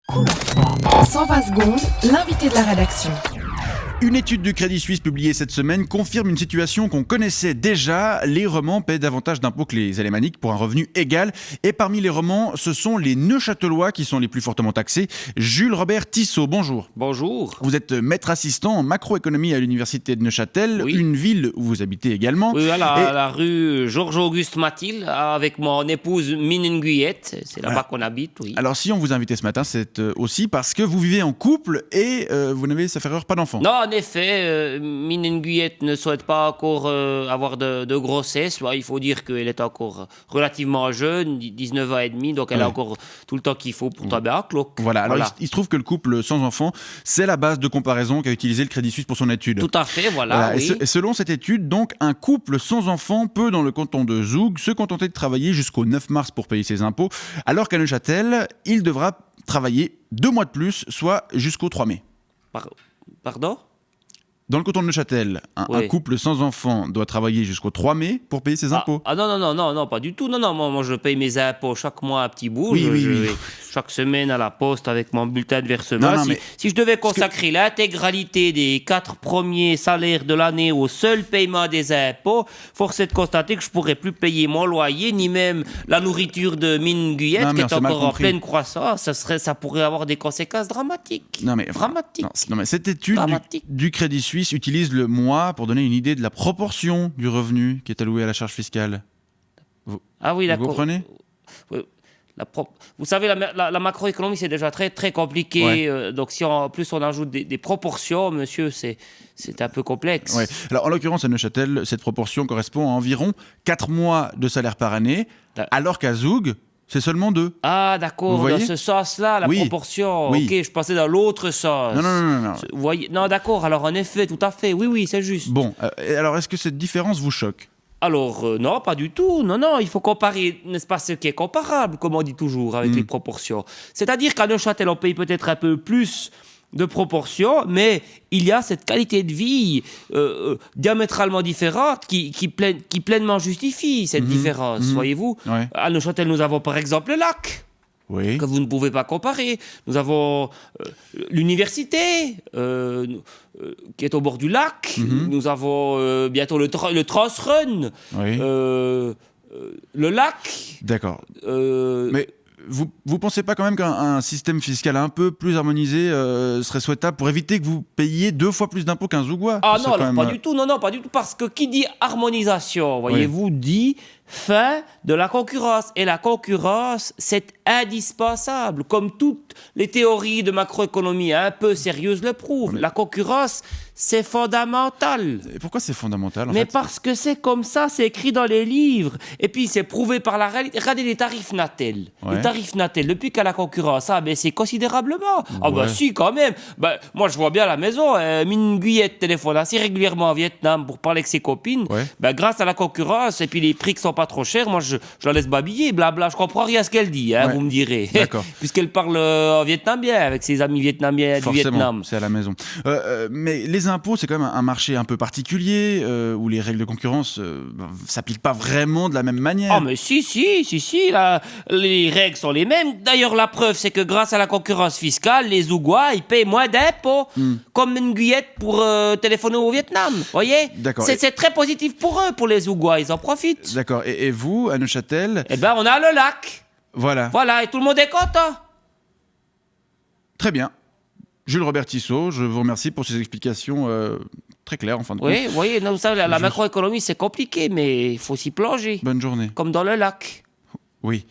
Couleur 3. 120 secondes, l'invité de la rédaction. Une étude du Crédit Suisse publiée cette semaine confirme une situation qu'on connaissait déjà. Les romans paient davantage d'impôts que les alémaniques pour un revenu égal. Et parmi les romans, ce sont les Neuchâtelois qui sont les plus fortement taxés. Jules Robert Tissot, bonjour. Bonjour. Vous êtes maître assistant en macroéconomie à l'université de Neuchâtel, Oui. Une ville où vous habitez également. Oui, à Et- la rue Georges-Auguste Mathilde, avec mon épouse Mine Guyette. C'est là-bas qu'on habite, oui. Alors si on vous a invité ce matin, c'est aussi parce que vous vivez en couple et vous n'avez, sauf erreur, pas d'enfant. Non, en effet, Mine Guyette ne souhaite pas encore avoir de grossesse. Ouais, il faut dire qu'elle est encore relativement jeune, 19 ans et demi, donc elle a Ouais. encore tout le temps qu'il faut pour tomber à cloque. Voilà, alors il se trouve que le couple sans enfant, c'est la base de comparaison qu'a utilisé le Crédit Suisse pour son étude. Tout à fait, voilà, Voilà, oui. et selon cette étude, donc, un couple sans enfant peut, dans le canton de Zoug, se contenter de travailler jusqu'au 9 mars pour payer ses impôts, alors qu'à Neuchâtel, il devra travailler 2 mois de plus, soit jusqu'au 3 mai. Pardon? Dans le canton de Neuchâtel, un Oui. couple sans enfant doit travailler jusqu'au 3 mai pour payer ses impôts. Non, pas du tout. Non, moi je paye mes impôts chaque mois à petit bout. Oui, je, oui, je oui. vais chaque semaine à la poste avec mon bulletin de versement. Non, si, mais- si je devais consacrer l'intégralité des 4 premiers salaires de l'année au seul paiement des impôts, force est de constater que je pourrais plus payer mon loyer, ni même la nourriture de Mine Guyette, Non, qui mais est on s'est mal encore en compris. pleine croissance. Ça pourrait avoir des conséquences dramatiques. Non mais, Dramatiques. non, mais cette étude Dramatique. du Crédit Suisse utilise le mois pour donner une idée de la proportion du revenu qui est alloué à la charge fiscale. Ah oui, Vous d'accord. comprenez ? Oui. Vous savez, la macroéconomie, c'est déjà très, très compliqué. Ouais. Donc, si en plus on ajoute des proportions, monsieur, c'est un peu complexe. Ouais. Alors, en l'occurrence, à Neuchâtel, cette proportion correspond à environ 4 mois de salaire par année, Ah. alors qu'à Zoug, c'est seulement 2. Ah, Vous d'accord, voyez dans ce sens-là, la Oui. proportion. Oui. Ok, je pensais dans l'autre sens. Non. Vous voyez. Non, d'accord, alors en effet, tout à fait. Oui, c'est juste. Bon, et alors est-ce que cette différence vous choque ? Alors, non, pas du tout. Non, il faut comparer, n'est-ce pas, ce qui est comparable, comme on dit toujours, avec les proportions. C'est-à-dire qu'à Neuchâtel, on paye peut-être un peu plus de proportions, mais il y a cette qualité de vie diamétralement différente qui pleinement justifie cette différence, voyez-vous. Ouais. À Neuchâtel, nous avons par exemple le lac, Oui. que vous ne pouvez pas comparer. Nous avons l'université qui est au bord du lac. Nous avons bientôt le Transrun, Oui. le lac. D'accord. euh, Mais vous pensez pas quand même qu'un système fiscal un peu plus harmonisé serait souhaitable pour éviter que vous payiez 2 fois plus d'impôts qu'un Zougois ? Ah C'est non, quand alors même, pas du tout, non, pas du tout, parce que qui dit harmonisation, voyez-vous, dit fin de la concurrence. Et la concurrence, c'est indispensable, comme toutes les théories de macroéconomie un peu sérieuses le prouvent. La concurrence, c'est fondamental. Et pourquoi c'est fondamental en Mais fait parce que c'est comme ça, c'est écrit dans les livres. Et puis c'est prouvé par la réalité. Regardez les tarifs Natel. Ouais. Les tarifs Natel, depuis qu'à la concurrence a baissé considérablement. Ah bah Ouais. si, quand même. Bah, moi je vois bien à la maison, Mine Guyette téléphone assez régulièrement au Vietnam pour parler avec ses copines. Ouais. Bah, grâce à la concurrence et puis les prix qui sont pas trop chers, moi je la laisse babiller, blabla. Je comprends rien à ce qu'elle dit, hein, Ouais. vous me direz. D'accord. Puisqu'elle parle en vietnamien avec ses amis vietnamiens du Forcément, Vietnam. c'est à la maison. Mais les impôts, c'est quand même un marché un peu particulier où les règles de concurrence s'appliquent pas vraiment de la même manière. Ah mais si, là, les règles sont les mêmes. D'ailleurs, la preuve, c'est que grâce à la concurrence fiscale, les Zougois, ils payent moins d'impôts. Comme une Guyette pour téléphoner au Vietnam, voyez. D'accord. C'est très positif pour eux, pour les Zougois, ils en profitent. D'accord. Et vous, à Neuchâtel, Eh ben, on a le lac. voilà. Voilà, et tout le monde est content. Très bien. Jules Robert Tissot, je vous remercie pour ces explications très claires en fin de compte. Oui, vous voyez, non, vous savez, la macroéconomie, c'est compliqué, mais il faut s'y plonger. Bonne journée. Comme dans le lac. Oui.